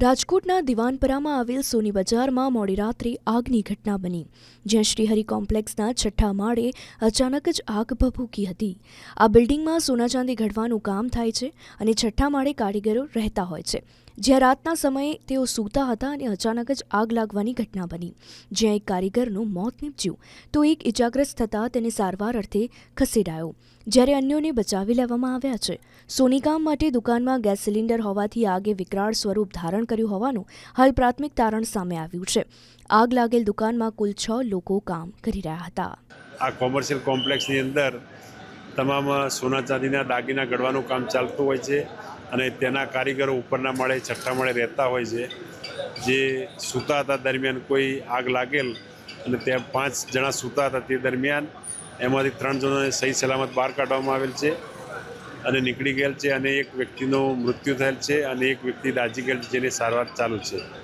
રાજકોટના દિવાનપરામાં આવેલ સોની બજારમાં મોડી રાત્રે આગની ઘટના બની, જ્યાં શ્રીહરિ કોમ્પ્લેક્સના છઠ્ઠા માળે અચાનક જ આગ ભભૂકી હતી। આ બિલ્ડિંગમાં સોના ચાંદી ઘડવાનું કામ થાય છે અને છઠ્ઠા માળે કારીગરો રહેતા હોય છે, જ્યાં રાતના સમયે તેઓ સૂતા હતા અને અચાનક જ આગ લાગવાની ઘટના બની, જ્યાં એક કારીગરનું મોત નીપજ્યું તો એક ઇજાગ્રસ્ત થતાં તેને સારવાર અર્થે ખસેડાયો, જ્યારે અન્યોને બચાવી લેવામાં આવ્યા છે। સોની કામ માટે દુકાનમાં ગેસ સિલિન્ડર હોવાથી આગે વિકરાળ સ્વરૂપ ધારણ કર્યું હોવાનું હાલ પ્રાથમિક તારણ સામે આવ્યું છે। આગ લાગેલ દુકાનમાં કુલ 6 લોકો કામ કરી રહ્યા હતા। આ કોમર્શિયલ કોમ્પ્લેક્સની અંદર તમામ સોના ચાંદીના દાગીના ઘડવાનું કામ ચાલતું હોય છે અને તેના કારીગરો ઉપરના માળે છઠ્ઠા માળે રહેતા હોય છે। જે સૂતા હતા દરમિયાન કોઈ આગ લાગેલ અને ત્યાં 5 જણા સૂતા હતા, તે દરમિયાન એમાંથી 3 જણાને સહી સલામત બહાર કાઢવામાં આવેલ છે અને નીકળી ગયેલ છે અને એક વ્યક્તિનું મૃત્યુ થયેલ છે અને એક વ્યક્તિ દાઝી ગયેલ છે, જેની સારવાર ચાલુ છે।